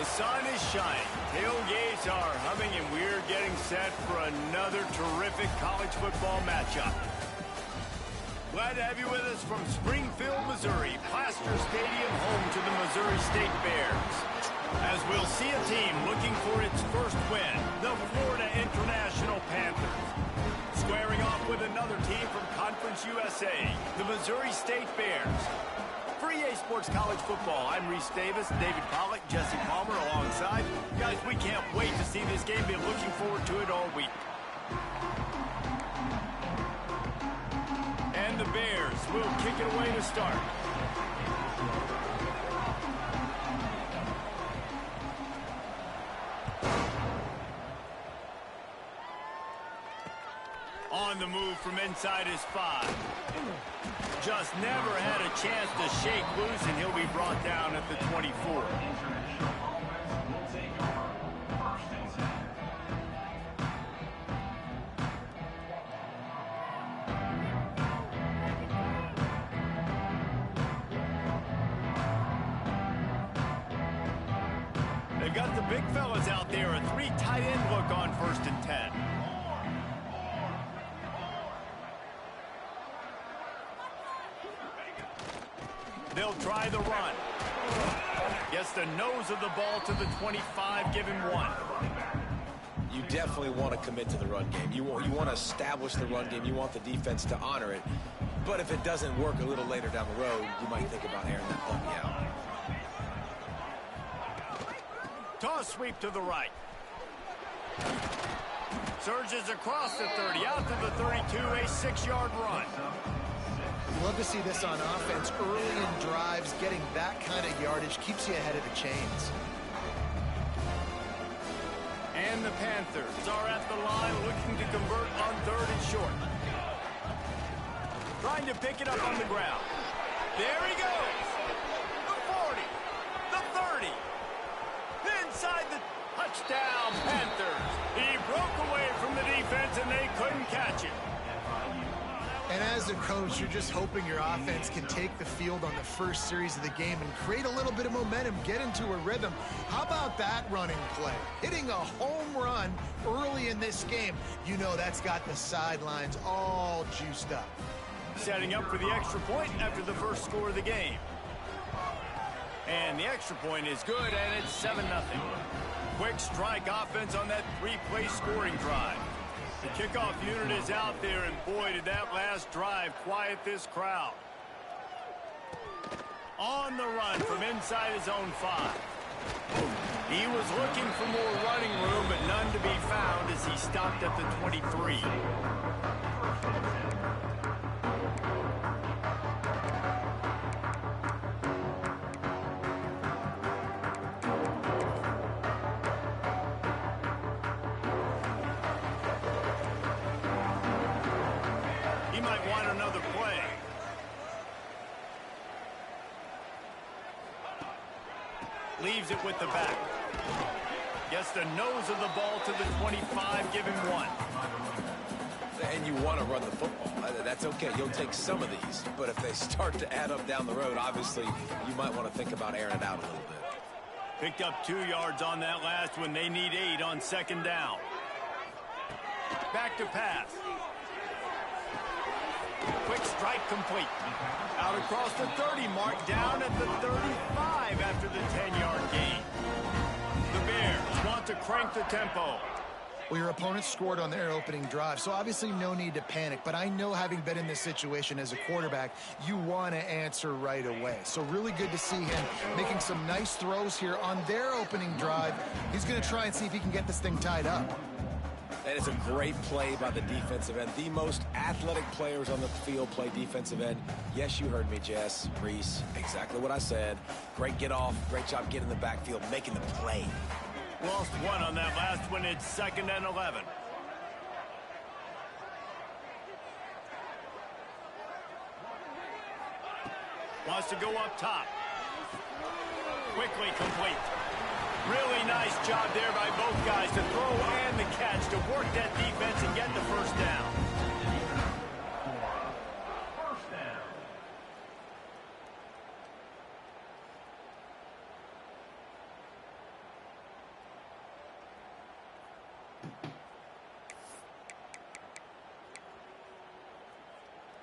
The sun is shining, tailgates are humming, and we're getting set for another terrific college football matchup. Glad to have you with us from Springfield, Missouri, Plaster Stadium, home to the Missouri State Bears. As we'll see a team looking for its first win, the Florida International Panthers. Squaring off with another team from Conference USA, the Missouri State Bears. For EA Sports College Football, I'm Reese Davis, David Pollack, Jesse Palmer alongside. Guys, we can't wait to see this game. Been looking forward to it all week. And the Bears will kick it away to start. On the move from inside his 5. Just never had a chance to shake loose, and he'll be brought down at the 24. They've got the big fellas out there, a 3 tight end look on 1st and 10. They'll try the run. Gets the nose of the ball to the 25, give him 1. You definitely want to commit to the run game. You want to establish the run game. You want the defense to honor it. But if it doesn't work a little later down the road, you might think about airing that puppy out. Toss sweep to the right. Surges across the 30, out to the 32, a 6-yard run. Love to see this on offense early in drives. Getting that kind of yardage keeps you ahead of the chains. And the Panthers are at the line looking to convert on 3rd and short. Trying to pick it up on the ground. There he goes. The 40, the 30. Inside the touchdown, Panthers. He broke away from the defense and they couldn't catch it. And as a coach, you're just hoping your offense can take the field on the first series of the game and create a little bit of momentum, get into a rhythm. How about that running play? Hitting a home run early in this game. You know that's got the sidelines all juiced up. Setting up for the extra point after the first score of the game. And the extra point is good, and it's 7-0. Quick strike offense on that 3-play scoring drive. The kickoff unit is out there, and boy, did that last drive quiet this crowd. On the run from inside his own 5. He was looking for more running room, but none to be found as he stopped at the 23. Leaves it with the back. Gets the nose of the ball to the 25, give him 1. And you want to run the football. That's okay. You'll take some of these. But if they start to add up down the road, obviously, you might want to think about airing it out a little bit. Picked up 2 yards on that last one. They need 8 on 2nd down. Back to pass. Quick strike complete. Out across the 30 mark, down at the 35 after the 10-yard gain. The Bears want to crank the tempo. Well, your opponent scored on their opening drive, so obviously no need to panic. But I know, having been in this situation as a quarterback, you want to answer right away. So really good to see him making some nice throws here on their opening drive. He's going to try and see if he can get this thing tied up. That is a great play by the defensive end. The most athletic players on the field play defensive end. Yes, you heard me, Jess, Reese. Exactly what I said. Great get off. Great job getting in the backfield, making the play. Lost 1 on that last one. It's 2nd and 11. Wants to go up top. Quickly complete. Really nice job there by both guys to throw and the catch to work that defense and get the first down.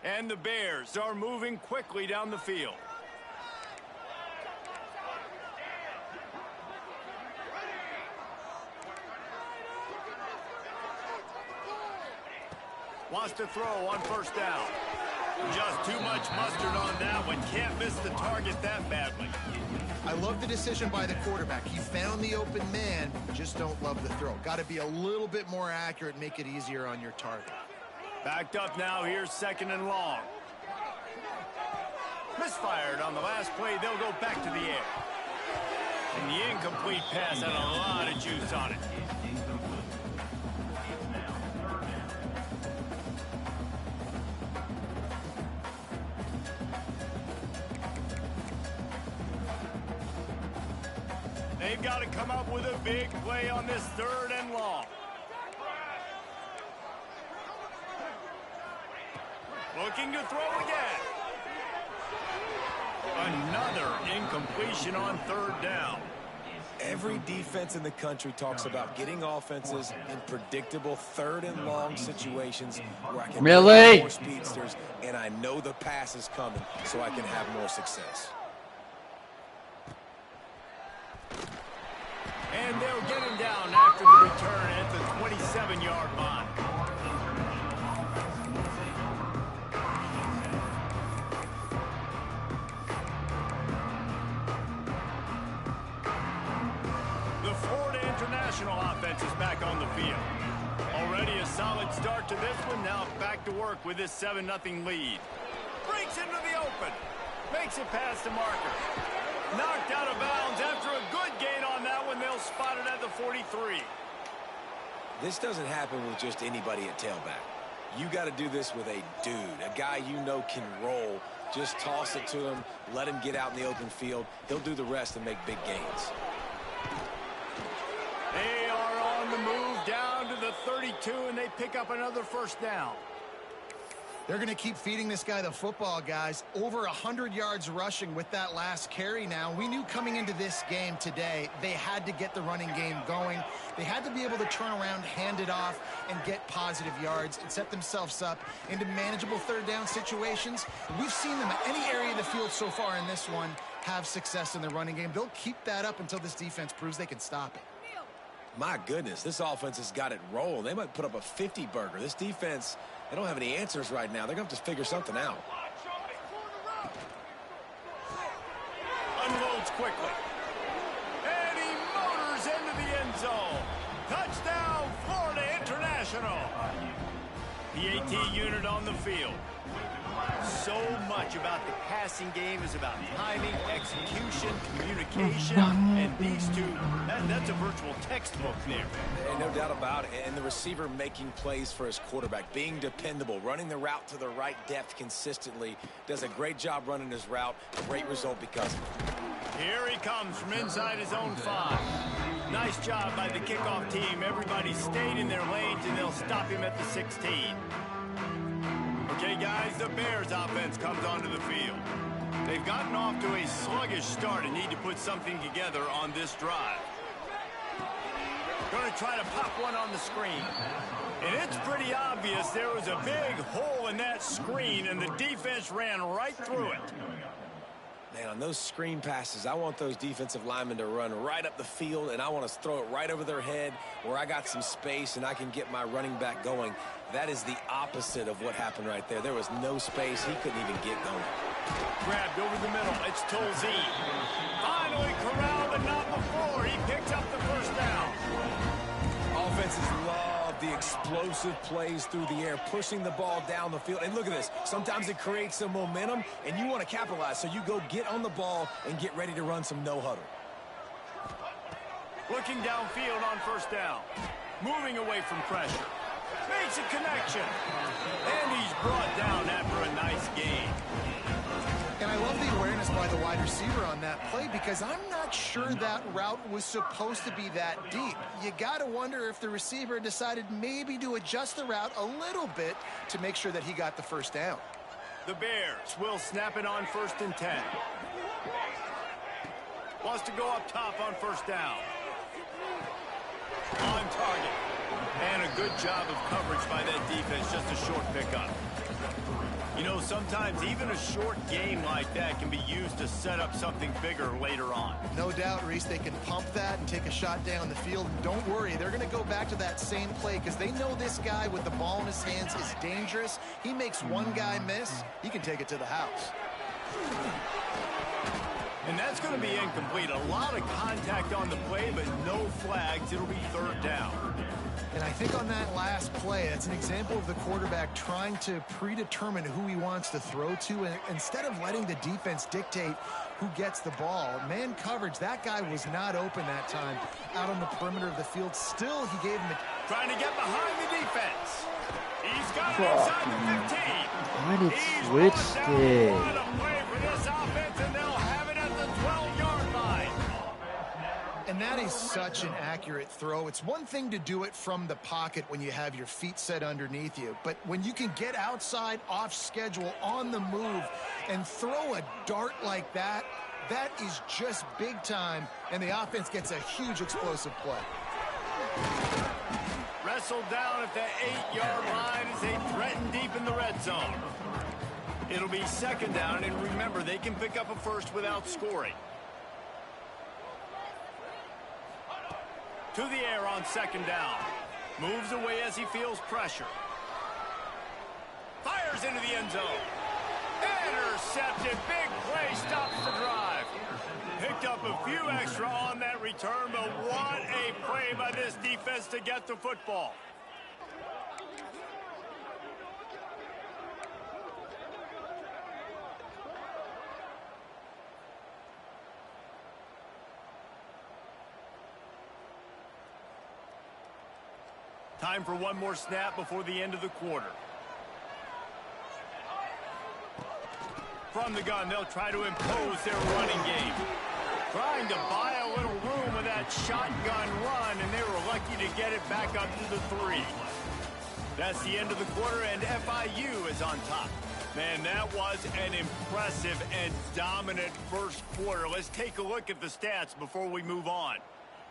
And the Bears are moving quickly down the field. Wants to throw on first down. Just too much mustard on that one. Can't miss the target that badly. I love the decision by the quarterback. He found the open man. Just don't love the throw. Got to be a little bit more accurate, make it easier on your target. Backed up now. Here's 2nd and long. Misfired on the last play. They'll go back to the air. And the incomplete pass had a lot of juice on it. They've got to come up with a big play on this 3rd and long. Looking to throw again. Another incompletion on 3rd down. Every defense in the country talks about getting offenses in predictable 3rd and long situations where I can bring more speedsters, and I know the pass is coming, so I can have more success. And they'll get him down after the return at the 27-yard line. The Florida International offense is back on the field. Already a solid start to this one. Now back to work with this 7-0 lead. Breaks into the open. Makes it past the marker. Knocked out of bounds after a good gain on that one. They'll spot it at the 43. This doesn't happen with just anybody at tailback. You got to do this with a dude, a guy you know can roll. Just toss it to him, let him get out in the open field. He'll do the rest and make big gains. They are on the move down to the 32, and they pick up another 1st down. They're going to keep feeding this guy the football, guys. Over 100 yards rushing with that last carry now. We knew coming into this game today, they had to get the running game going. They had to be able to turn around, hand it off, and get positive yards and set themselves up into manageable 3rd down situations. We've seen them at any area of the field so far in this one have success in the running game. They'll keep that up until this defense proves they can stop it. My goodness, this offense has got it rolling. They might put up a 50-burger. This defense, they don't have any answers right now. They're going to have to figure something out. Unloads quickly. And he motors into the end zone. Touchdown, Florida International. The AT unit on the field. So much about the passing game is about timing, execution, communication, and these two, that's a virtual textbook there. No doubt about it. And the receiver making plays for his quarterback, being dependable, running the route to the right depth consistently, does a great job running his route. Great result because of it. Here he comes from inside his own 5. Nice job by the kickoff team. Everybody stayed in their lanes, and they'll stop him at the 16. Okay, guys, the Bears offense comes onto the field. They've gotten off to a sluggish start and need to put something together on this drive. Going to try to pop one on the screen. And it's pretty obvious there was a big hole in that screen, and the defense ran right through it. Man, on those screen passes, I want those defensive linemen to run right up the field, and I want to throw it right over their head where I got some space and I can get my running back going. That is the opposite of what happened right there. There was no space. He couldn't even get going. Grabbed over the middle. It's Tolzien. Finally corralled, but not before. He picks up the 1st down. Offenses love the explosive plays through the air, pushing the ball down the field. And look at this. Sometimes it creates some momentum, and you want to capitalize. So you go get on the ball and get ready to run some no-huddle. Looking downfield on 1st down. Moving away from pressure. Makes a connection. And he's brought down after a nice gain. And I love the awareness by the wide receiver on that play because I'm not sure that route was supposed to be that deep. You got to wonder if the receiver decided maybe to adjust the route a little bit to make sure that he got the 1st down. The Bears will snap it on 1st and 10. Wants to go up top on 1st down. On target. And a good job of coverage by that defense, just a short pickup. You know, sometimes even a short game like that can be used to set up something bigger later on. No doubt, Reese, they can pump that and take a shot down the field. And don't worry, they're going to go back to that same play because they know this guy with the ball in his hands is dangerous. He makes one guy miss, he can take it to the house. And that's going to be incomplete. A lot of contact on the play, but no flags. It'll be third down. And I think on that last play, that's an example of the quarterback trying to predetermine who he wants to throw to. And instead of letting the defense dictate who gets the ball, man coverage, that guy was not open that time out on the perimeter of the field. Still, he gave him a... Trying to get behind the defense. He's got it inside the 15. Why did it switch it? What a play for this offense, and they'll have it at the 12-yard line. And that is such an accurate throw. It's one thing to do it from the pocket when you have your feet set underneath you, but when you can get outside, off schedule, on the move, and throw a dart like that, that is just big time, and the offense gets a huge explosive play. Wrestled down at the 8-yard line as they threaten deep in the red zone. It'll be second down, and remember, they can pick up a first without scoring. To the air on second down. Moves away as he feels pressure. Fires into the end zone. Intercepted. Big play stops the drive. Picked up a few extra on that return, but what a play by this defense to get the football. Time for one more snap before the end of the quarter. From the gun, they'll try to impose their running game. Trying to buy a little room with that shotgun run, and they were lucky to get it back up to the 3. That's the end of the quarter, and FIU is on top. Man, that was an impressive and dominant first quarter. Let's take a look at the stats before we move on.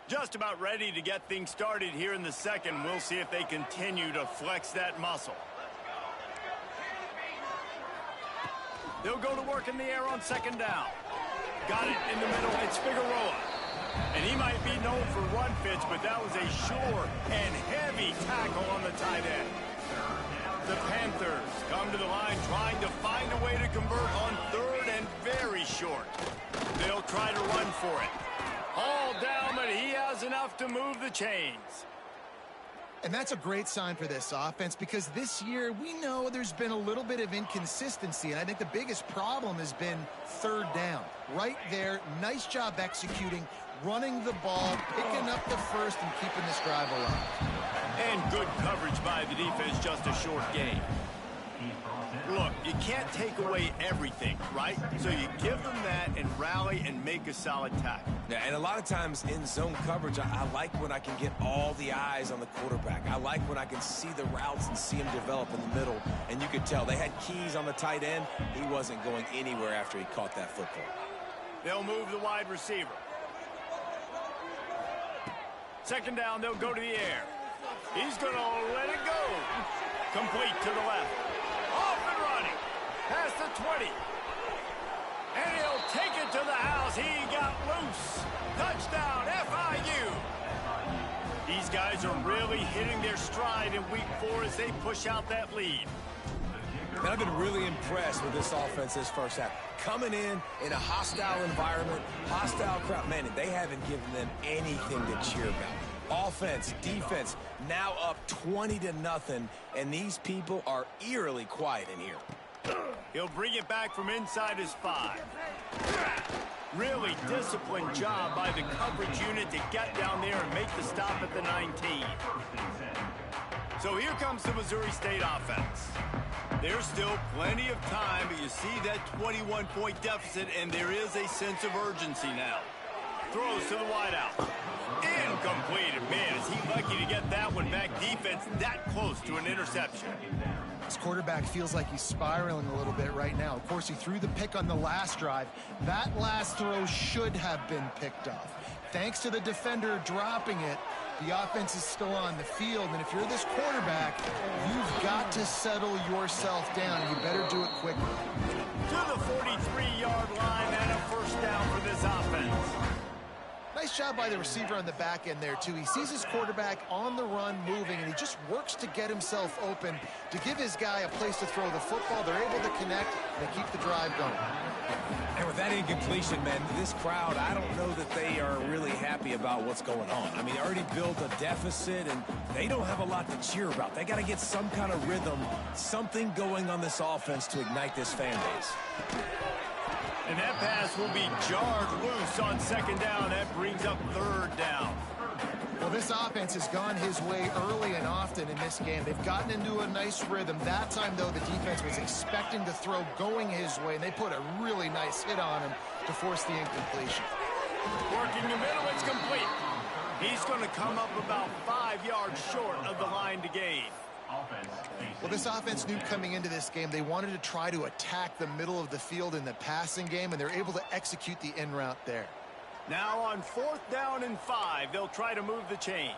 Just about ready to get things started here in the second. We'll see if they continue to flex that muscle. They'll go to work in the air on second down. Got it in the middle. It's Figueroa. And he might be known for run fits, but that was a sure and heavy tackle on the tight end. The Panthers come to the line trying to find a way to convert on third and very short. They'll try to run for it. All down, but he has enough to move the chains. And that's a great sign for this offense because this year we know there's been a little bit of inconsistency, and I think the biggest problem has been third down. Right there, nice job executing, running the ball, picking up the first, and keeping this drive alive. And good coverage by the defense, just a short gain. Look, you can't take away everything, right? So you give them that and rally and make a solid tackle. Yeah, and a lot of times in zone coverage, I like when I can get all the eyes on the quarterback. I like when I can see the routes and see him develop in the middle. And you could tell they had keys on the tight end. He wasn't going anywhere after he caught that football. They'll move the wide receiver. Second down, they'll go to the air. He's going to let it go. Complete to the left. Off and running. Past the 20. And he'll take it to the house. He got loose. Touchdown, FIU. These guys are really hitting their stride in week 4 as they push out that lead. And I've been really impressed with this offense this first half. Coming in a hostile environment, hostile crowd. Man, they haven't given them anything to cheer about. Offense, defense, now up 20-0, and these people are eerily quiet in here. He'll bring it back from inside his 5. Really disciplined job by the coverage unit to get down there and make the stop at the 19. So here comes the Missouri State offense. There's still plenty of time, but you see that 21-point deficit, and there is a sense of urgency now. Throws to the wideout. Incomplete. Man, is he lucky to get that one back. Defense that close to an interception. This quarterback feels like he's spiraling a little bit right now. Of course, he threw the pick on the last drive. That last throw should have been picked off. Thanks to the defender dropping it, The offense is still on the field, and if you're this quarterback, you've got to settle yourself down. You better do it quickly. To the 43-yard line and a first down for this offense. Nice job by the receiver on the back end there, too. He sees his quarterback on the run moving, and he just works to get himself open to give his guy a place to throw the football. They're able to connect, and they keep the drive going. And with that incompletion, man, this crowd, I don't know that they are really happy about what's going on. I mean, they already built a deficit, and they don't have a lot to cheer about. They got to get some kind of rhythm, something going on this offense to ignite this fan base. And that pass will be jarred loose on second down. That brings up third down. Well, this offense has gone his way early and often in this game. They've gotten into a nice rhythm. That time, though, the defense was expecting to throw going his way, and they put a really nice hit on him to force the incompletion. Working the middle, it's complete. He's going to come up about 5 yards short of the line to gain. Well, this offense knew coming into this game they wanted to try to attack the middle of the field in the passing game, and they're able to execute the in route there. Now on 4th down and 5, they'll try to move the chains.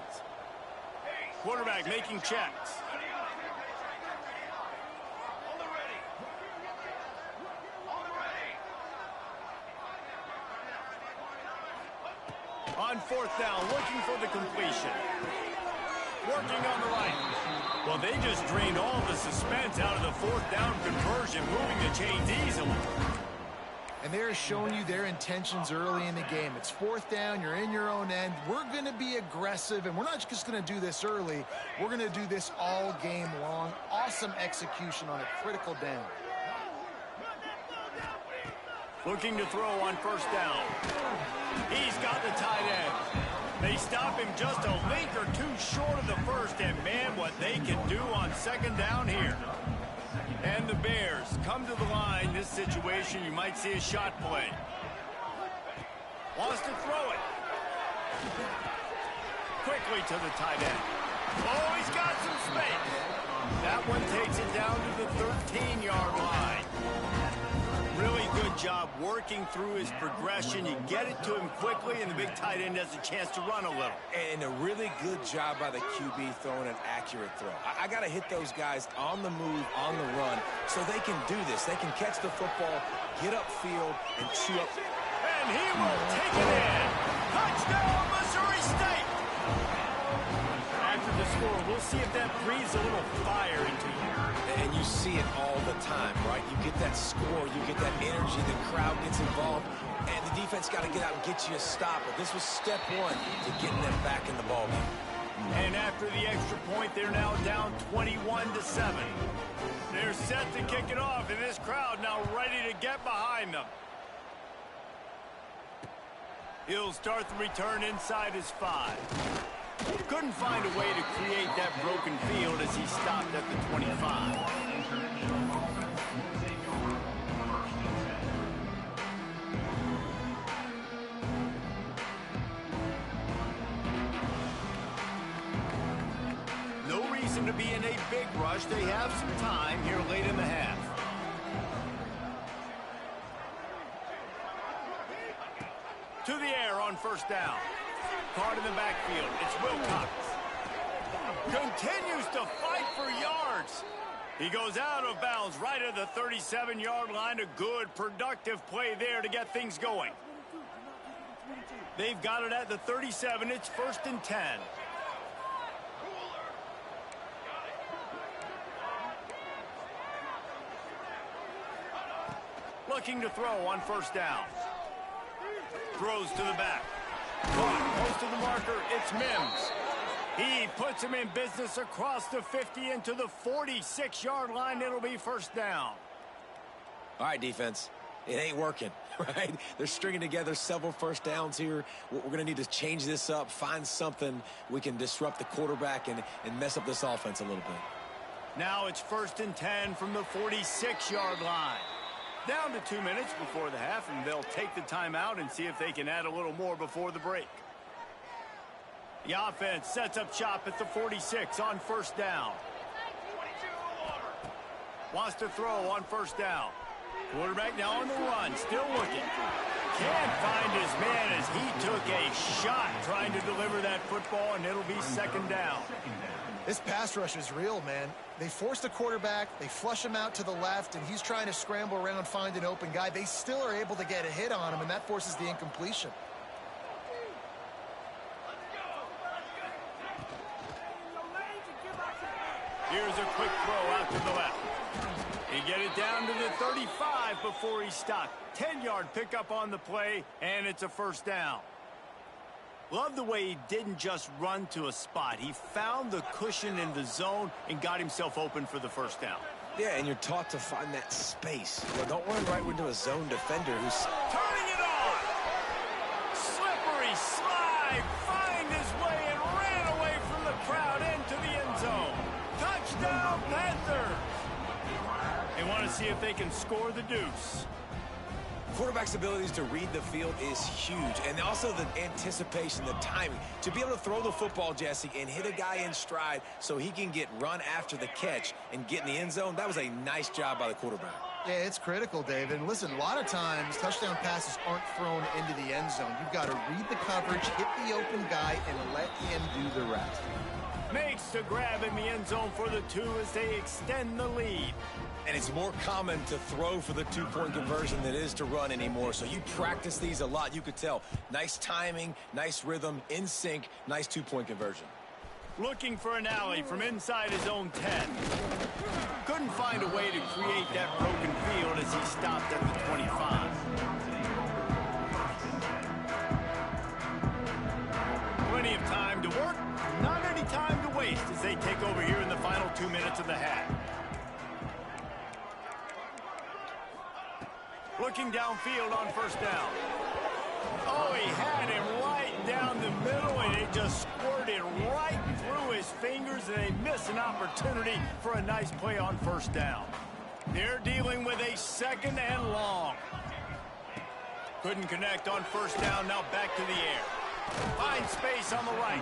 Quarterback making checks. On 4th down, looking for the completion. Working on the right. Well, they just drained all the suspense out of the 4th down conversion, moving the chains easily. And they're showing you their intentions early in the game. It's 4th down, you're in your own end. We're going to be aggressive, and we're not just going to do this early. We're going to do this all game long. Awesome execution on a critical down. Looking to throw on 1st down. He's got the tight end. They stop him just a link or two short of the first, and man, what they can do on 2nd down here. And the Bears come to the line. This situation, you might see a shot play. Wants to throw it. Quickly to the tight end. Oh, he's got some space. That one takes it down to the 13-yard line. Really good job working through his progression. You get it to him quickly, and the big tight end has a chance to run a little. And a really good job by the QB throwing an accurate throw. I got to hit those guys on the move, on the run, so they can do this. They can catch the football, get upfield, and chew up. And he will take it in. Touchdown, Missouri State. After the score, we'll see if that breathes a little fire into you. And you see it all the time, right? You get that score, you get that energy, the crowd gets involved, and the defense got to get out and get you a stop. But this was step one to getting them back in the ballgame. And after the extra point, they're now down 21-7. They're set to kick it off, and this crowd now ready to get behind them. He'll start the return inside his 5. Couldn't find a way to create that broken field as he stopped at the 25. No reason to be in a big rush. They have some time here late in the half. To the air on 1st down. Caught in the backfield. It's Wilcox. Continues to fight for yards. He goes out of bounds right at the 37-yard line. A good, productive play there to get things going. They've got it at the 37. It's 1st and 10. Looking to throw on 1st down. Throws to the back. Caught close to the marker. It's Mims. He puts him in business across the 50 into the 46-yard line. It'll be 1st down. All right, defense. It ain't working, right? They're stringing together several 1st downs here. We're going to need to change this up, find something we can disrupt the quarterback and mess up this offense a little bit. Now it's 1st and 10 from the 46-yard line. Down to 2 minutes before the half, and they'll take the timeout and see if they can add a little more before the break. The offense sets up shop at the 46 on 1st down. Wants to throw on 1st down. Quarterback now on the run, still looking. Can't find his man as he took a shot trying to deliver that football, and it'll be second down. This pass rush is real, man. They force the quarterback, they flush him out to the left, and he's trying to scramble around, find an open guy. They still are able to get a hit on him, and that forces the incompletion. Here's a quick throw out to the left. He get it down to the 35 before he stopped. 10-yard pickup on the play, and it's a first down. Love the way he didn't just run to a spot. He found the cushion in the zone and got himself open for the first down. Yeah, and you're taught to find that space. You know, don't run right into a zone defender who's turning it on. Slippery slide, find his way and ran away from the crowd into the end zone. Touchdown, Panthers. They want to see if they can score the deuce. Quarterback's abilities to read the field is huge, and also the anticipation, the timing. To be able to throw the football, Jesse, and hit a guy in stride so he can get run after the catch and get in the end zone, that was a nice job by the quarterback. Yeah, it's critical, David. And listen, a lot of times touchdown passes aren't thrown into the end zone. You've got to read the coverage, hit the open guy, and let him do the rest. Makes the grab in the end zone for the two as they extend the lead. And it's more common to throw for the two-point conversion than it is to run anymore. So you practice these a lot. You could tell. Nice timing, nice rhythm, in sync, nice two-point conversion. Looking for an alley from inside his own 10. Couldn't find a way to create that broken field as he stopped at the 25. Plenty of time to work, not any time to waste as they take over here in the final 2 minutes of the half. Looking downfield on first down. Oh, he had him right down the middle, and it just squirted right through his fingers, and they miss an opportunity for a nice play on first down. They're dealing with a second and long. Couldn't connect on first down, now back to the air. Find space on the right,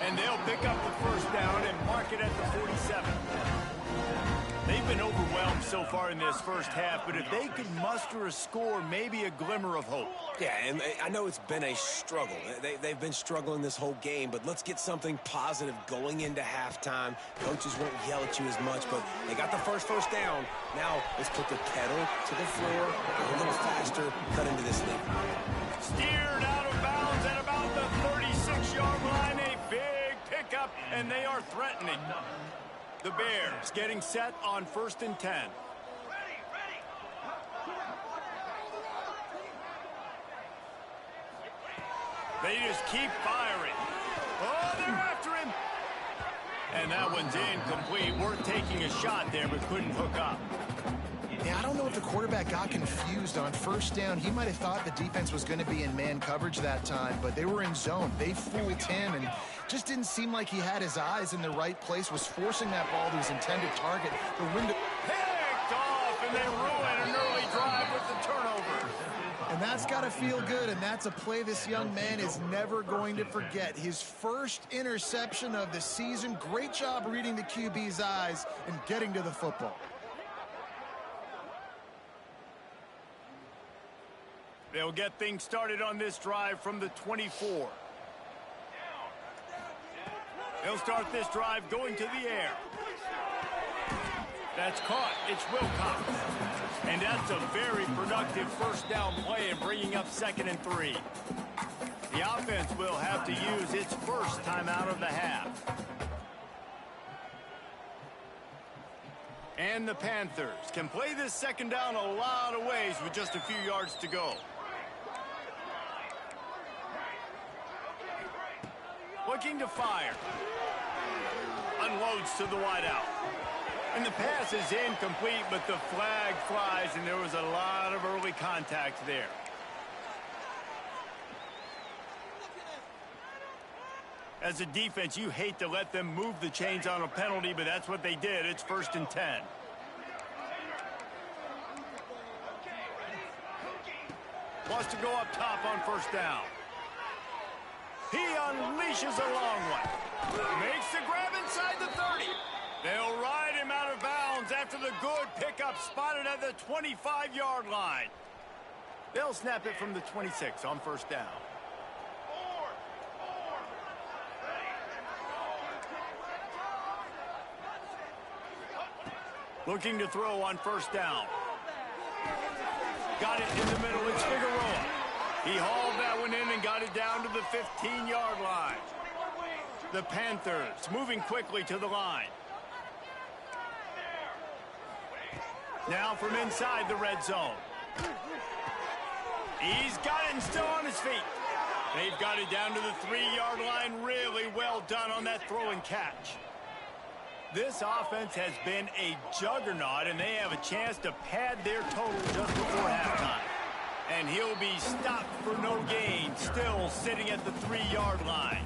and they'll pick up the first down and mark it at the 47. They've been overwhelmed so far in this first half, but if they could muster a score, maybe a glimmer of hope. Yeah, and I know it's been a struggle. They've been struggling this whole game, but let's get something positive going into halftime. Coaches won't yell at you as much, but they got the first down. Now let's put the pedal to the floor, go a little faster, cut into this thing. Steered out of bounds at about the 36-yard line. A big pickup, and they are threatening. The Bears getting set on 1st and 10. They just keep firing. Oh, they're after him. And that one's incomplete. Worth taking a shot there, but couldn't hook up. Yeah, I don't know if the quarterback got confused on first down. He might have thought the defense was going to be in man coverage that time, but they were in zone. They fooled him and just didn't seem like he had his eyes in the right place, was forcing that ball to his intended target. The window picked off, and they ruin an early drive with the turnover. And that's got to feel good, and that's a play this young man is never going to forget. His first interception of the season. Great job reading the QB's eyes and getting to the football. They'll get things started on this drive from the 24. They'll start this drive going to the air. That's caught. It's Wilcox. And that's a very productive first down play and bringing up 2nd and 3. The offense will have to use its first timeout of the half. And the Panthers can play this second down a lot of ways with just a few yards to go. Looking to fire. Unloads to the wideout. And the pass is incomplete, but the flag flies, and there was a lot of early contact there. As a defense, you hate to let them move the chains on a penalty, but that's what they did. It's 1st and 10. Wants to go up top on first down. He unleashes a long one. Makes the grab inside the 30. They'll ride him out of bounds after the good pickup spotted at the 25-yard line. They'll snap it from the 26 on first down. Looking to throw on first down. Got it in the middle. It's Figueroa. He hauled that one in and got it down to the 15-yard line. The Panthers moving quickly to the line. Now from inside the red zone. He's got it and still on his feet. They've got it down to the 3-yard line. Really well done on that throw and catch. This offense has been a juggernaut, and they have a chance to pad their total just before halftime. And he'll be stopped for no gain, still sitting at the 3-yard line.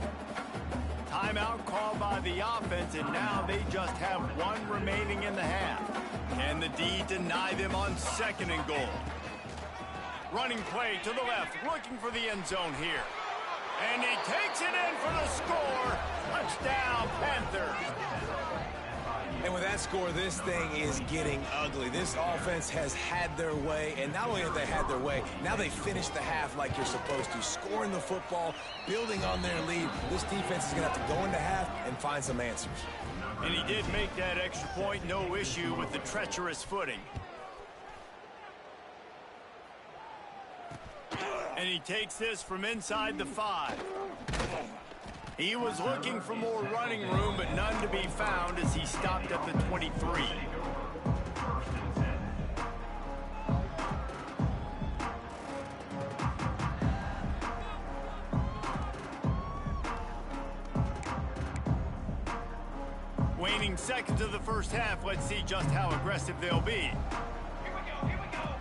Timeout called by the offense, and now they just have one remaining in the half. Can the D deny them on second and goal? Running play to the left, looking for the end zone here. And he takes it in for the score. Touchdown, Panthers. And with that score, this thing is getting ugly. This offense has had their way, and not only have they had their way, now they finish the half like you're supposed to, scoring the football, building on their lead. This defense is going to have to go into half and find some answers. And he did make that extra point, no issue with the treacherous footing. And he takes this from inside the 5. He was looking for more running room, but none to be found as he stopped at the 23. Waning seconds of the first half, let's see just how aggressive they'll be. Here we go.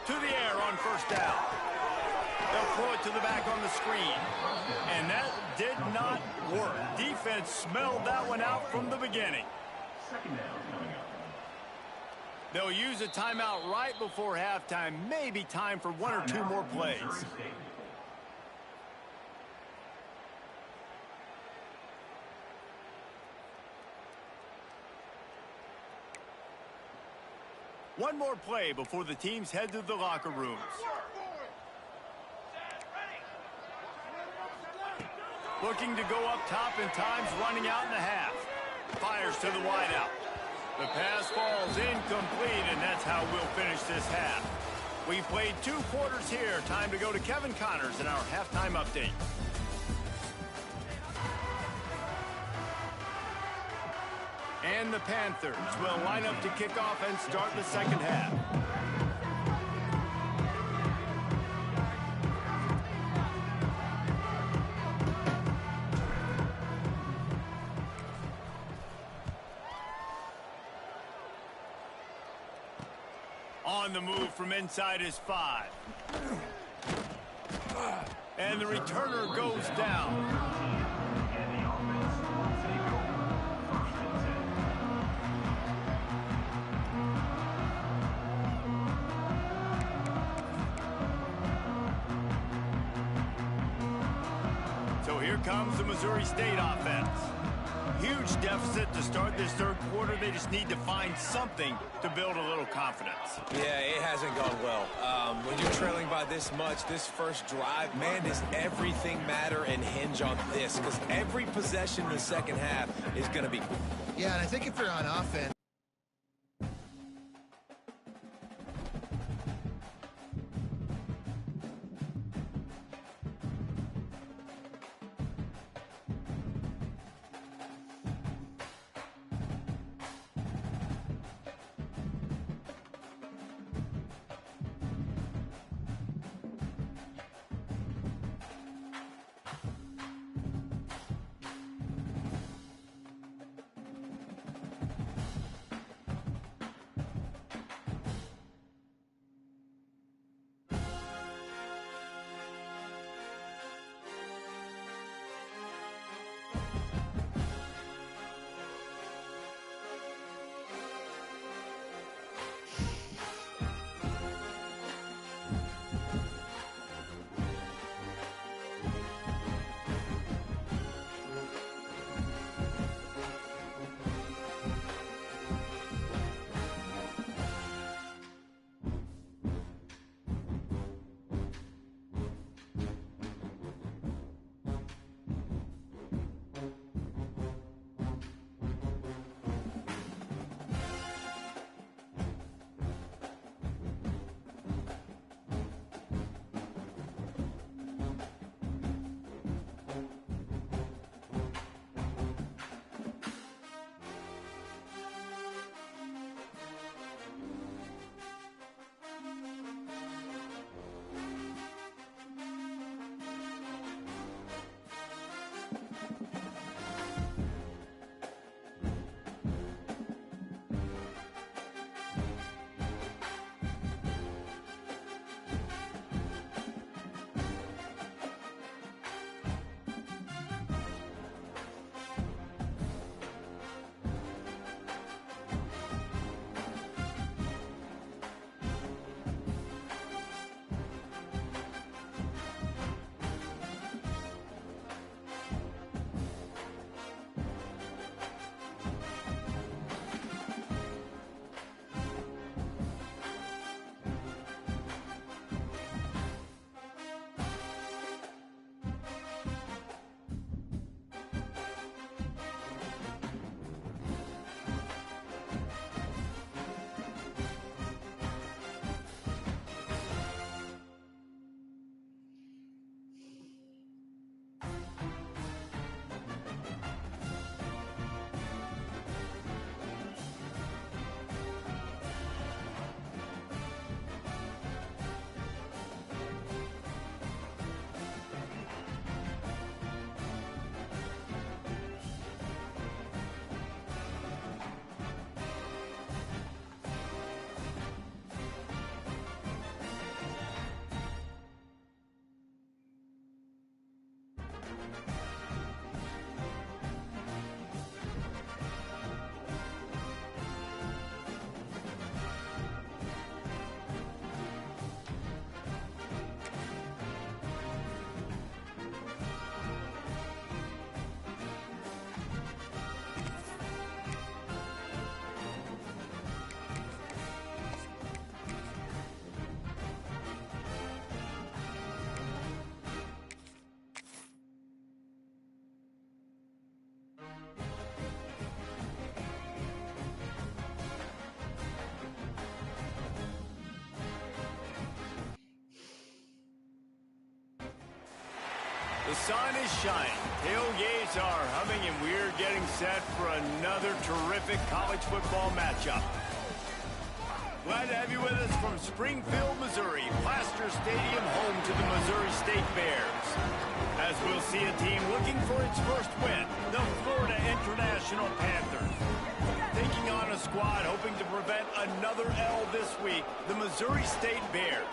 To the air on first down. They'll throw it to the back on the screen. And that did not work. Defense smelled that one out from the beginning. They'll use a timeout right before halftime. Maybe time for one or two more plays. One more play before the teams head to the locker rooms. Looking to go up top in times, running out in the half. Fires to the wideout. The pass falls incomplete, and that's how we'll finish this half. We've played 2 quarters here. Time to go to Kevin Connors in our halftime update. And the Panthers will line up to kick off and start the second half. On the move from inside his 5. And the returner goes down. So here comes the Missouri State offense. Huge deficit to start this third quarter. They just need to find something to build a little confidence. Yeah, it hasn't gone well. When you're trailing by this much, this first drive, man, does everything matter and hinge on this? Because every possession in the second half is going to be... Yeah, and I think if you're on offense, The sun is shining, tailgates are humming, and we're getting set for another terrific college football matchup. Glad to have you with us from Springfield, Missouri, Plaster Stadium, home to the Missouri State Bears. As we'll see a team looking for its first win, the Florida International Panthers. Taking on a squad hoping to prevent another L this week, the Missouri State Bears.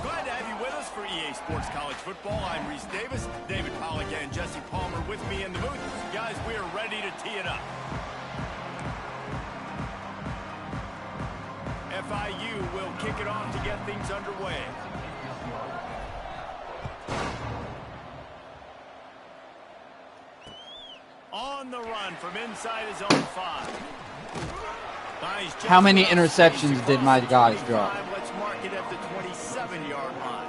Glad to have you with us for EA Sports College Football. I'm Reese Davis, David Pollack and Jesse Palmer with me in the booth. Guys, we are ready to tee it up. FIU will kick it off to get things underway. On the run from inside his own 5. Nice. How many interceptions did my guys drop? Let's mark it at the 27-yard line.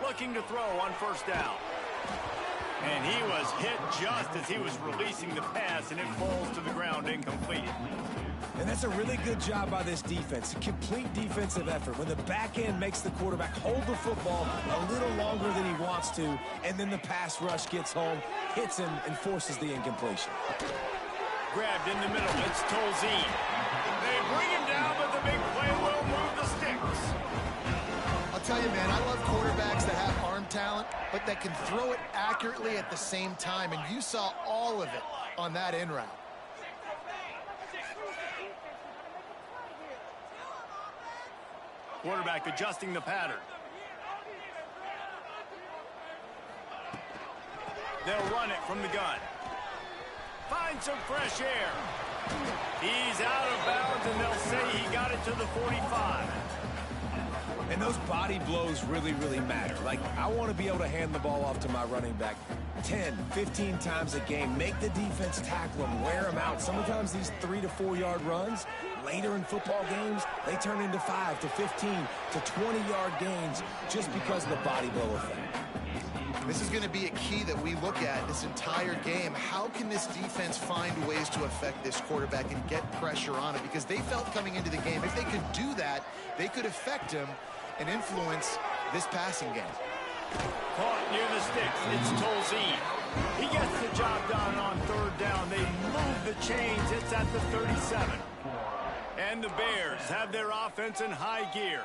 Looking to throw on first down. And he was hit just as he was releasing the pass, and it falls to the ground incomplete. And that's a really good job by this defense. A complete defensive effort. When the back end makes the quarterback hold the football a little longer than he wants to, and then the pass rush gets home, hits him, and forces the incompletion. Grabbed in the middle. It's Tolzien. They bring him down, but the big play will move the sticks. I'll tell you, man, I love quarterbacks that have arm talent, but that can throw it accurately at the same time, and you saw all of it on that in route. Quarterback adjusting the pattern. They'll run it from the gun. Find some fresh air. He's out of bounds, and they'll say he got it to the 45. And those body blows really, really matter. Like, I want to be able to hand the ball off to my running back 10, 15 times a game. Make the defense tackle him, wear him out. Sometimes these 3 to 4 yard runs, later in football games, they turn into 5 to 15 to 20-yard gains just because of the body blow effect. This is going to be a key that we look at this entire game. How can this defense find ways to affect this quarterback and get pressure on him? Because they felt coming into the game, if they could do that, they could affect him and influence this passing game. Caught near the sticks. It's Tolzien. He gets the job done on third down. They move the chains. It's at the 37. And the Bears have their offense in high gear.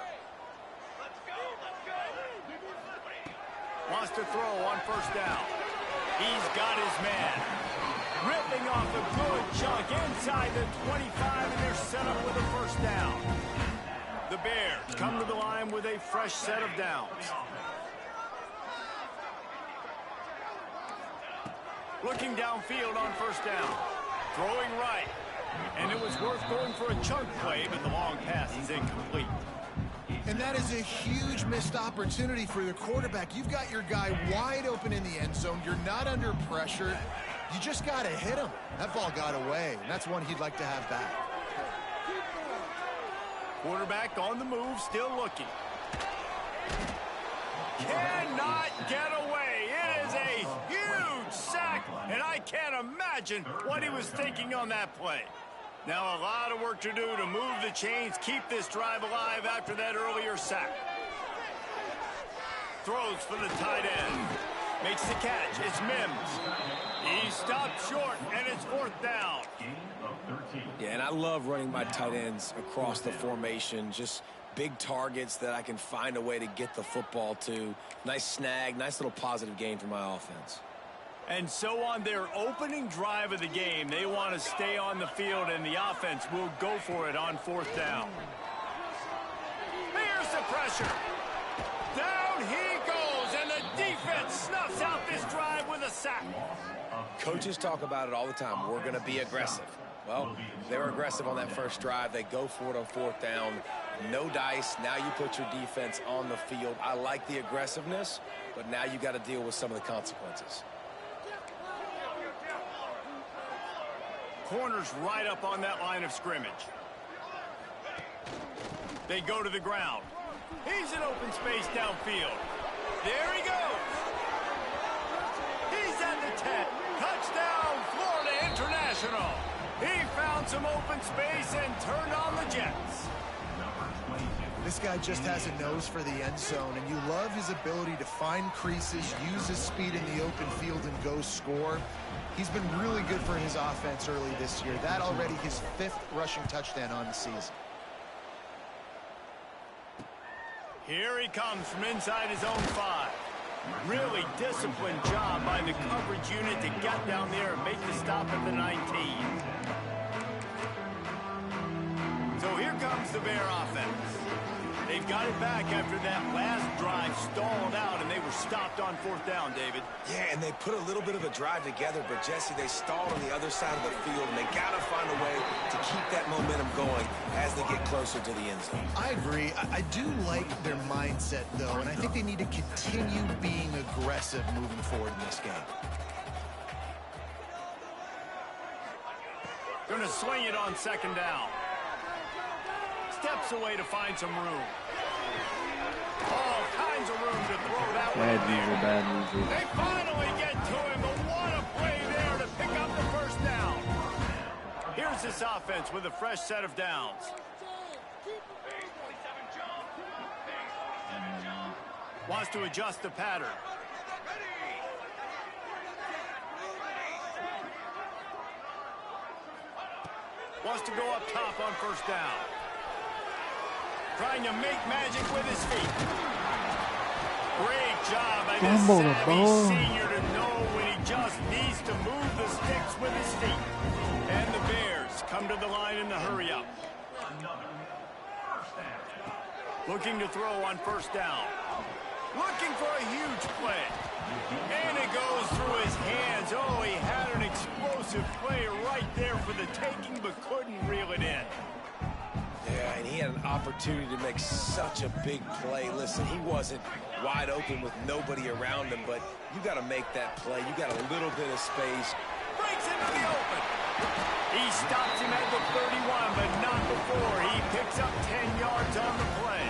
Wants to throw on first down. He's got his man. Ripping off a good chunk inside the 25, and they're set up with a first down. The Bears come to the line with a fresh set of downs. Looking downfield on first down. Throwing right. And it was worth going for a chunk play, but the long pass is incomplete. And that is a huge missed opportunity for the quarterback. You've got your guy wide open in the end zone. You're not under pressure. You just got to hit him. That ball got away, and that's one he'd like to have back. Quarterback on the move, still looking. Cannot get away. It is a huge sack, and I can't imagine what he was thinking on that play. Now a lot of work to do to move the chains, keep this drive alive after that earlier sack. Throws for the tight end. Makes the catch. It's Mims. He stopped short, and it's fourth down. Yeah, and I love running my tight ends across the formation. Just big targets that I can find a way to get the football to. Nice snag, nice little positive gain for my offense. And so on their opening drive of the game, they want to stay on the field, and the offense will go for it on fourth down. Here's the pressure. Down he goes, and the defense snuffs out this drive with a sack. Coaches talk about it all the time. We're going to be aggressive. Well, they were aggressive on that first drive. They go for it on fourth down. No dice. Now you put your defense on the field. I like the aggressiveness, but now you got to deal with some of the consequences. Corner's right up on that line of scrimmage. They go to the ground. He's in open space downfield. There he goes. He's at the 10. Touchdown, Florida International. He found some open space and turned on the Jets. This guy just has a nose for the end zone, and you love his ability to find creases, use his speed in the open field, and go score. He's been really good for his offense early this year. That already his 5th rushing touchdown on the season. Here he comes from inside his own 5. Really disciplined job by the coverage unit to get down there and make the stop at the 19. So here comes the Bear offense. They've got it back after that last drive stalled out, and they were stopped on 4th down, David. Yeah, and they put a little bit of a drive together, but, Jesse, they stalled on the other side of the field, and they got to find a way to keep that momentum going as they get closer to the end zone. I agree. I do like their mindset, though, and I think they need to continue being aggressive moving forward in this game. Going to swing it on 2nd down. Steps away to find some room. All kinds of room to throw that one. Bad user. They finally get to him, but what a play there to pick up the 1st down. Here's this offense with a fresh set of downs. Wants to adjust the pattern. Wants to go up top on 1st down. Trying to make magic with his feet. Great job by this savvy senior to know when he just needs to move the sticks with his feet. And the Bears come to the line in the hurry-up. Looking to throw on 1st down. Looking for a huge play. And it goes through his hands. Oh, he had an explosive play right there for the taking, but couldn't reel it in. Yeah, and he had an opportunity to make such a big play. Listen, he wasn't wide open with nobody around him, but you got to make that play. You got a little bit of space. Breaks into the open. He stops him at the 31, but not before. He picks up 10 yards on the play.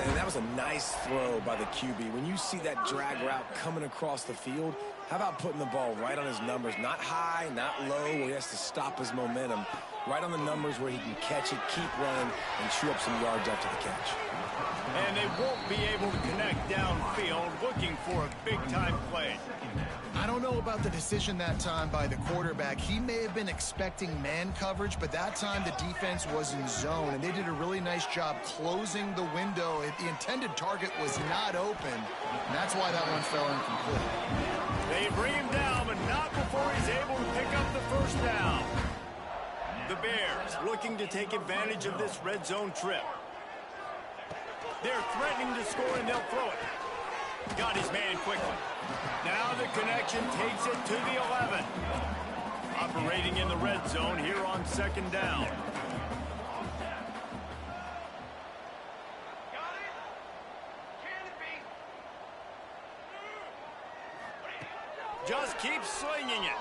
And that was a nice throw by the QB. When you see that drag route coming across the field, how about putting the ball right on his numbers? Not high, not low, where he has to stop his momentum. Right on the numbers where he can catch it, keep running, and chew up some yards after the catch. And they won't be able to connect downfield, looking for a big-time play. I don't know about the decision that time by the quarterback. He may have been expecting man coverage, but that time the defense was in zone, and they did a really nice job closing the window. The intended target was not open, and that's why that one fell incomplete. They bring him down, but not before he's able to pick up the 1st down. The Bears looking to take advantage of this red zone trip. They're threatening to score, and they'll throw it. Got his man quickly. Now the connection takes it to the 11. Operating in the red zone here on 2nd down. Just keep slinging it.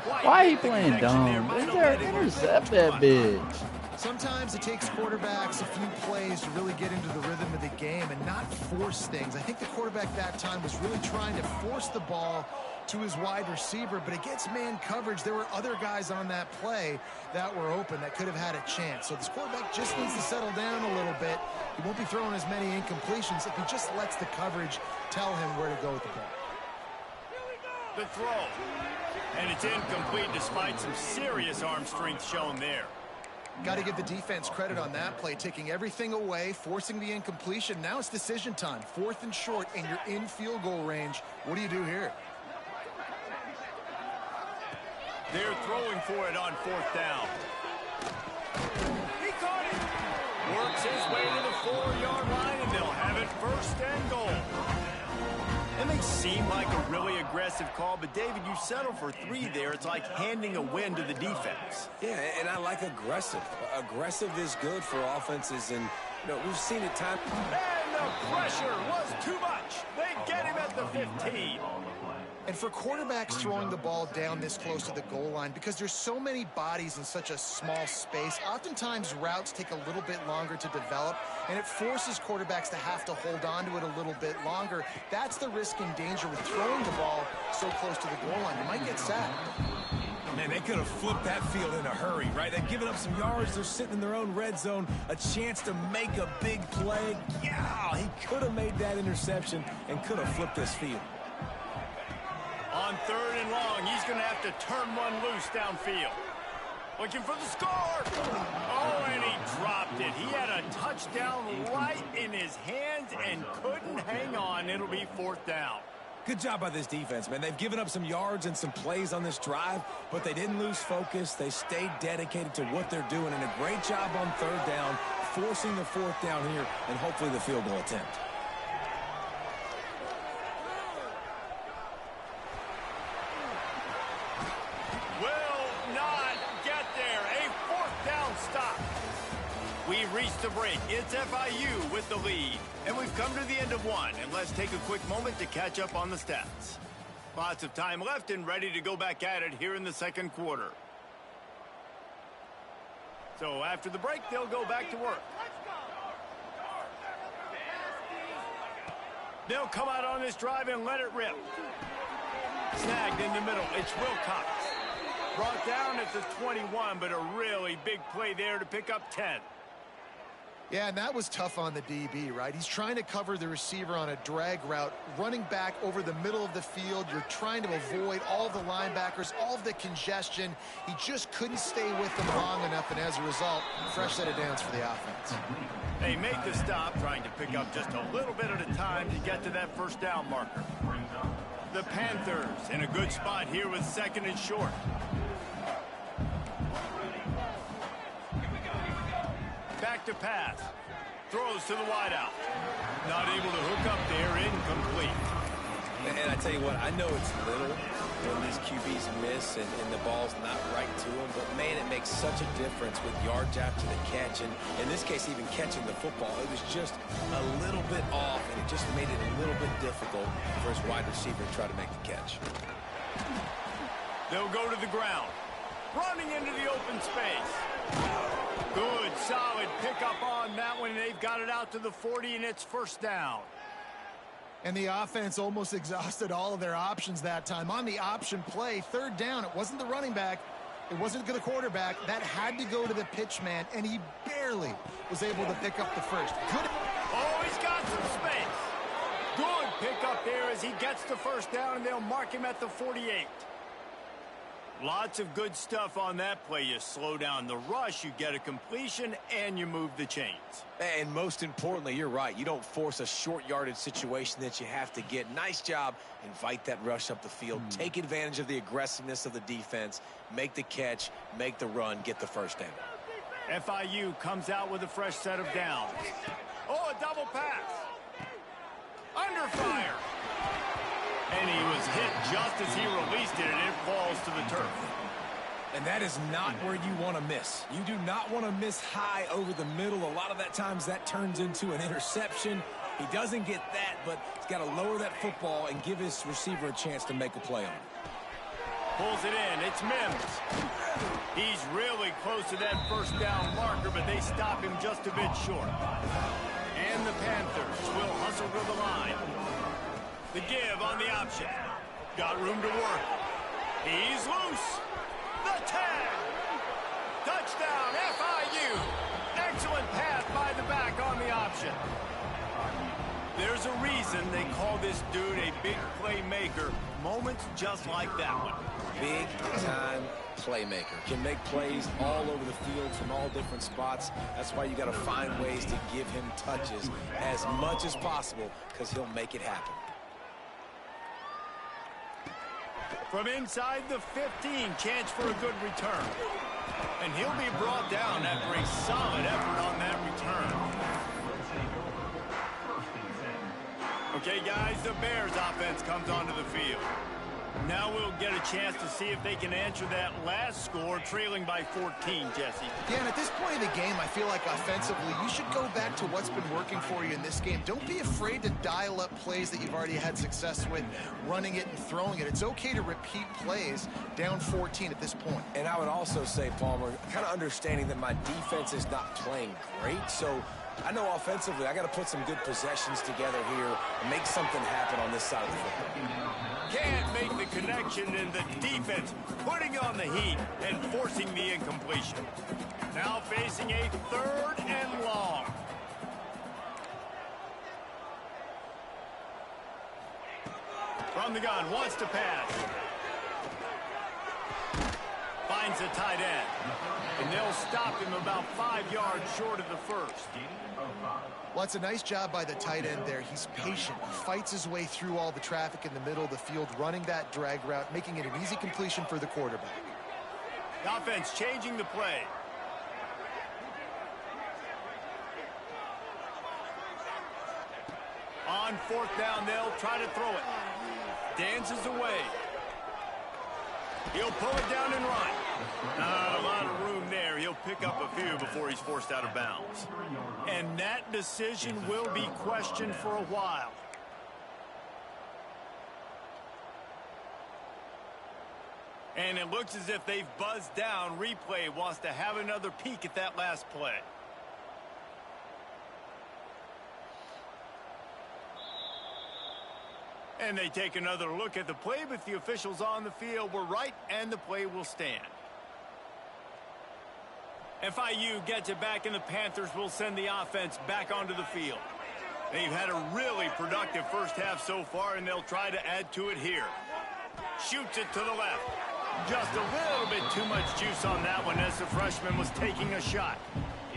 Why are you playing dumb? Intercept that bitch. Sometimes it takes quarterbacks a few plays to really get into the rhythm of the game and not force things. I think the quarterback that time was really trying to force the ball to his wide receiver, but against man coverage, there were other guys on that play that were open that could have had a chance. So this quarterback just needs to settle down a little bit. He won't be throwing as many incompletions if he just lets the coverage tell him where to go with the ball. The throw. And it's incomplete despite some serious arm strength shown there. Got to give the defense credit on that play, taking everything away, forcing the incompletion. Now it's decision time. 4th and short, and you're in field goal range. What do you do here? They're throwing for it on 4th down. He caught it. Works his way to the 4-yard line, and they'll have it 1st and goal. It may seem like a really aggressive call, but David, you settle for 3 there. It's like handing a win to the defense. Yeah, and I like aggressive. Aggressive is good for offenses, and we've seen it time. And the pressure was too much. They get him at the 15. And for quarterbacks throwing the ball down this close to the goal line, because there's so many bodies in such a small space, oftentimes routes take a little bit longer to develop, and it forces quarterbacks to have to hold on to it a little bit longer. That's the risk and danger with throwing the ball so close to the goal line. You might get sacked. Man, they could have flipped that field in a hurry, right? They've given up some yards. They're sitting in their own red zone. A chance to make a big play. Yeah, he could have made that interception and could have flipped this field. On 3rd and long, he's going to have to turn one loose downfield. Looking for the score. Oh, and he dropped it. He had a touchdown right in his hands and couldn't hang on. It'll be 4th down. Good job by this defense, man. They've given up some yards and some plays on this drive, but they didn't lose focus. They stayed dedicated to what they're doing, and a great job on 3rd down, forcing the 4th down here, and hopefully the field goal attempt. We've reached the break. It's FIU with the lead. And we've come to the end of one. And let's take a quick moment to catch up on the stats. Lots of time left and ready to go back at it here in the 2nd quarter. So after the break, they'll go back to work. They'll come out on this drive and let it rip. Snagged in the middle. It's Wilcox. Brought down at the 21, but a really big play there to pick up 10. Yeah, and that was tough on the DB, right? He's trying to cover the receiver on a drag route, running back over the middle of the field. You're trying to avoid all the linebackers, all of the congestion. He just couldn't stay with them long enough, and as a result, fresh set of downs for the offense. They made the stop, trying to pick up just a little bit at a time to get to that 1st down marker. The Panthers in a good spot here with 2nd and short. Back to pass. Throws to the wideout. Not able to hook up there. Incomplete. And I tell you what, I know it's little when these QBs miss and the ball's not right to them, but man, it makes such a difference with yards after the catch. And in this case, even catching the football, it was just a little bit off, and it just made it a little bit difficult for his wide receiver to try to make the catch. They'll go to the ground. Running into the open space. Good, solid pickup on that one. They've got it out to the 40, and it's 1st down. And the offense almost exhausted all of their options that time. On the option play, 3rd down, it wasn't the running back. It wasn't the quarterback. That had to go to the pitch man, and he barely was able to pick up the 1st. Good. Oh, he's got some space. Good pickup there as he gets the 1st down, and they'll mark him at the 48. Lots of good stuff on that play. You slow down the rush, you get a completion, and you move the chains. And most importantly, you're right. You don't force a short yardage situation that you have to get. Nice job. Invite that rush up the field. Take advantage of the aggressiveness of the defense. Make the catch. Make the run. Get the 1st down. FIU comes out with a fresh set of downs. Oh, a double pass. Under fire. And he was hit just as he released it, and it falls to the turf. And that is not where you want to miss. You do not want to miss high over the middle. A lot of that times that turns into an interception. He doesn't get that, but he's got to lower that football and give his receiver a chance to make a play on it. Pulls it in. It's Mims. He's really close to that 1st down marker, but they stop him just a bit short. And the Panthers will hustle to the line. The give on the option. Got room to work. He's loose. The tag. Touchdown, FIU. Excellent pass by the back on the option. There's a reason they call this dude a big playmaker. Moments just like that one. Big-time playmaker. Can make plays all over the field from all different spots. That's why you got to find ways to give him touches as much as possible, because he'll make it happen. From inside the 15, chance for a good return. And he'll be brought down after a solid effort on that return. Okay, guys, the Bears offense comes onto the field. Now we'll get a chance to see if they can answer that last score, trailing by 14, Jesse. Yeah, and at this point in the game, I feel like offensively, you should go back to what's been working for you in this game. Don't be afraid to dial up plays that you've already had success with, running it and throwing it. It's okay to repeat plays down 14 at this point. And I would also say, Palmer, kind of understanding that my defense is not playing great, so I know offensively I got to put some good possessions together here and make something happen on this side of the football. Can't make the connection, and the defense putting on the heat and forcing the incompletion. Now facing a 3rd and long. From the gun, wants to pass. Finds a tight end. And they'll stop him about 5 yards short of the first. Well, it's a nice job by the tight end there. He's patient. He fights his way through all the traffic in the middle of the field, running that drag route, making it an easy completion for the quarterback. The offense changing the play. On 4th down, they'll try to throw it. Dances away. He'll pull it down and run. Not a lot of room there. He'll pick up a few before he's forced out of bounds. And that decision will be questioned for a while. And it looks as if they've buzzed down. Replay wants to have another peek at that last play. And they take another look at the play, but the officials on the field were right, and the play will stand. FIU gets it back, and the Panthers will send the offense back onto the field. They've had a really productive first half so far, and they'll try to add to it here. Shoots it to the left. Just a little bit too much juice on that one as the freshman was taking a shot.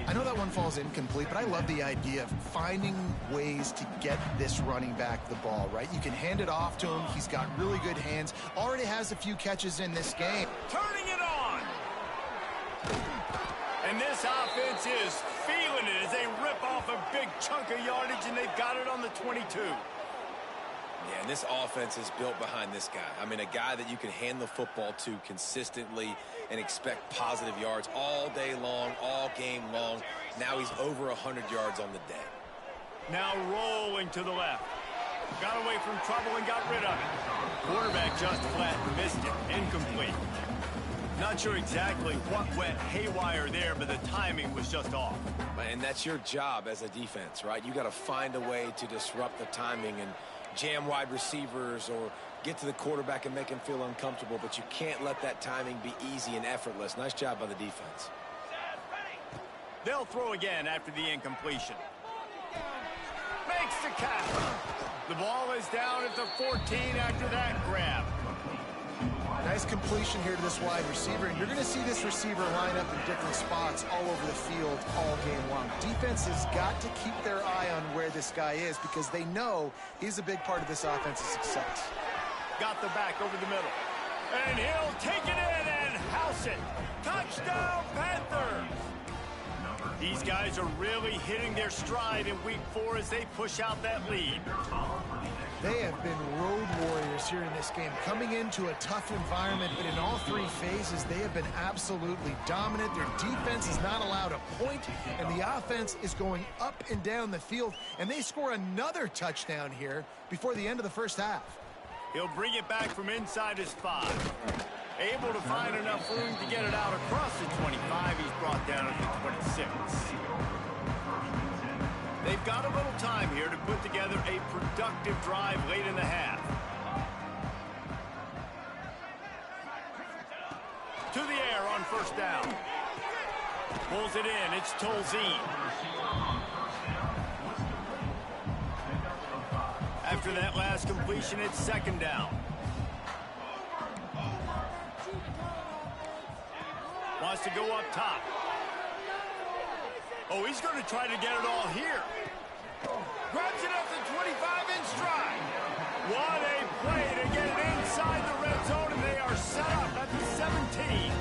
I know that one falls incomplete, but I love the idea of finding ways to get this running back the ball, right? You can hand it off to him. He's got really good hands. Already has a few catches in this game. Turning it on. And this offense is feeling it as they rip off a big chunk of yardage, and they've got it on the 22. Yeah, and this offense is built behind this guy. I mean, a guy that you can hand the football to consistently and expect positive yards all day long, all game long. Now he's over 100 yards on the day. Now rolling to the left. Got away from trouble and got rid of it. Quarterback just flat missed it. Incomplete. Not sure exactly what went haywire there, but the timing was just off. And that's your job as a defense, right? You got to find a way to disrupt the timing and jam wide receivers or get to the quarterback and make him feel uncomfortable, but you can't let that timing be easy and effortless. Nice job by the defense. They'll throw again after the incompletion. Makes the catch. The ball is down at the 14 after that grab. Nice completion here to this wide receiver, and you're going to see this receiver line up in different spots all over the field all game long. Defense has got to keep their eye on where this guy is because they know he's a big part of this offense's success. Got the back over the middle. And he'll take it in and house it. Touchdown, Panthers! These guys are really hitting their stride in week 4 as they push out that lead. They have been road warriors here in this game, coming into a tough environment, but in all 3 phases, they have been absolutely dominant. Their defense is not allowed a point, and the offense is going up and down the field, and they score another touchdown here before the end of the first half. He'll bring it back from inside his 5. Able to find enough room to get it out across the 25. He's brought down at the 26. They've got a little time here to put together a productive drive late in the half. To the air on first down. Pulls it in. It's Tolzien. After that last completion, it's second down. Wants to go up top. Oh, he's going to try to get it all here. Grabs it up to 25 in stride. What a play to get it inside the red zone, and they are set up at the 17.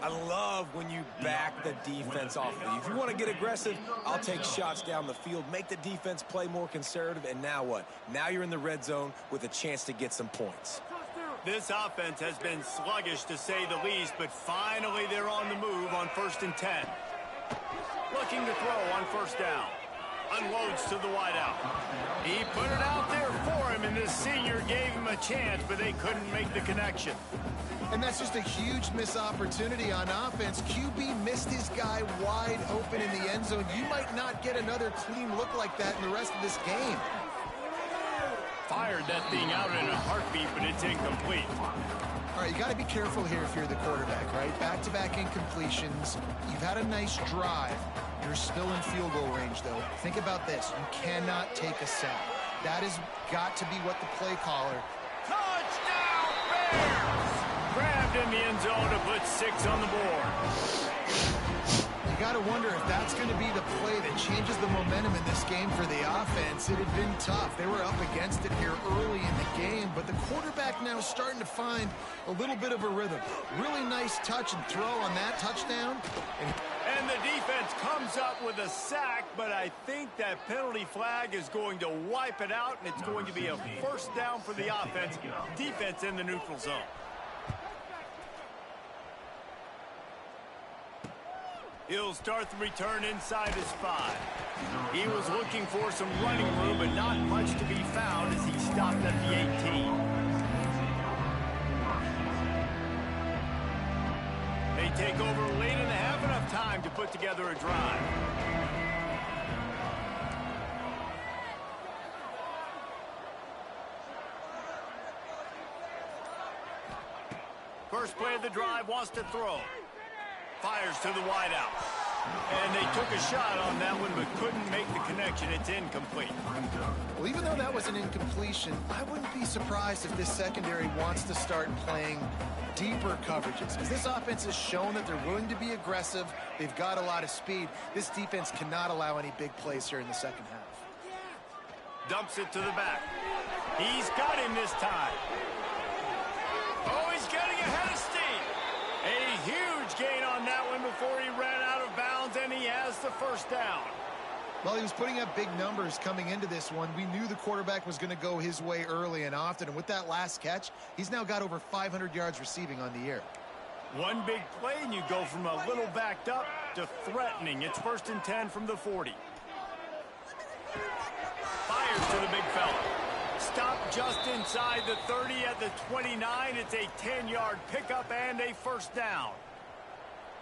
I I love when you back the defense off of you. If you want to get aggressive, I'll take shots down the field, make the defense play more conservative, and now what? Now you're in the red zone with a chance to get some points. This offense has been sluggish, to say the least, but finally they're on the move on 1st and 10. Looking to throw on 1st down. Unloads to the wideout. He put it out there for him, and this senior gave him a chance, but they couldn't make the connection. And that's just a huge missed opportunity on offense. QB missed his guy wide open in the end zone. You might not get another clean look like that in the rest of this game. Fired that thing out in a heartbeat, but it's incomplete. All right, you got to be careful here if you're the quarterback, right? Back-to-back incompletions. You've had a nice drive. You're still in field goal range, though. Think about this. You cannot take a sack. That has got to be what the play caller. Touchdown, Bears! Grabbed in the end zone to put 6 on the board. You got to wonder if that's going to be the play that changes the momentum in this game for the offense. It had been tough. They were up against it here early in the game, but the quarterback now starting to find a little bit of a rhythm. Really nice touch and throw on that touchdown. And the defense comes up with a sack, but I think that penalty flag is going to wipe it out, and it's going to be a 1st down for the offense. Defense in the neutral zone. He'll start the return inside his 5. He was looking for some running room, but not much to be found as he stopped at the 18. They take over late and have enough time to put together a drive. First play of the drive, wants to throw. Fires to the wideout. And they took a shot on that one, but couldn't make the connection. It's incomplete. Well, even though that was an incompletion, I wouldn't be surprised if this secondary wants to start playing deeper coverages. Because this offense has shown that they're willing to be aggressive. They've got a lot of speed. This defense cannot allow any big plays here in the second half. Dumps it to the back. He's got him this time. Oh, he's getting ahead of steam. A huge gain on that one before he ran out of bounds, and he has the 1st down. Well, he was putting up big numbers coming into this one. We knew the quarterback was going to go his way early and often, and with that last catch, he's now got over 500 yards receiving on the year. One big play, and you go from a little backed up to threatening. It's 1st and 10 from the 40. Fires to the big fella. Stopped just inside the 30 at the 29. It's a 10-yard pickup and a 1st down.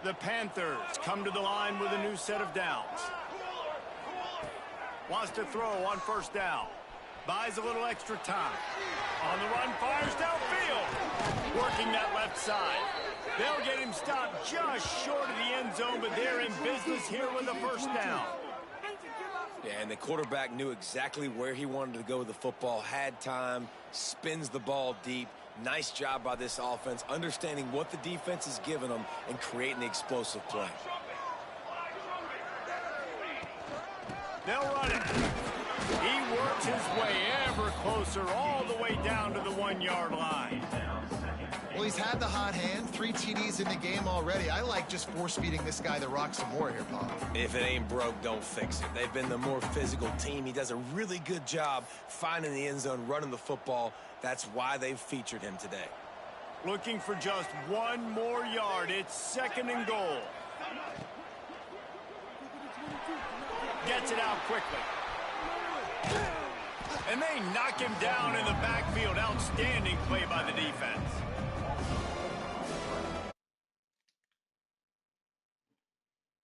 The Panthers come to the line with a new set of downs. Wants to throw on 1st down. Buys a little extra time. On the run, fires downfield. Working that left side. They'll get him stopped just short of the end zone, but they're in business here with a 1st down. Yeah, and the quarterback knew exactly where he wanted to go with the football, had time, spins the ball deep. Nice job by this offense, understanding what the defense is giving them and creating the explosive play. They'll run it. He works his way ever closer, all the way down to the 1-yard line. Well, he's had the hot hand, 3 TDs in the game already. I like just force-feeding this guy the rock some more here, Paul. If it ain't broke, don't fix it. They've been the more physical team. He does a really good job finding the end zone, running the football. That's why they've featured him today. Looking for just 1 more yard. It's 2nd and goal. Gets it out quickly. And they knock him down in the backfield. Outstanding play by the defense.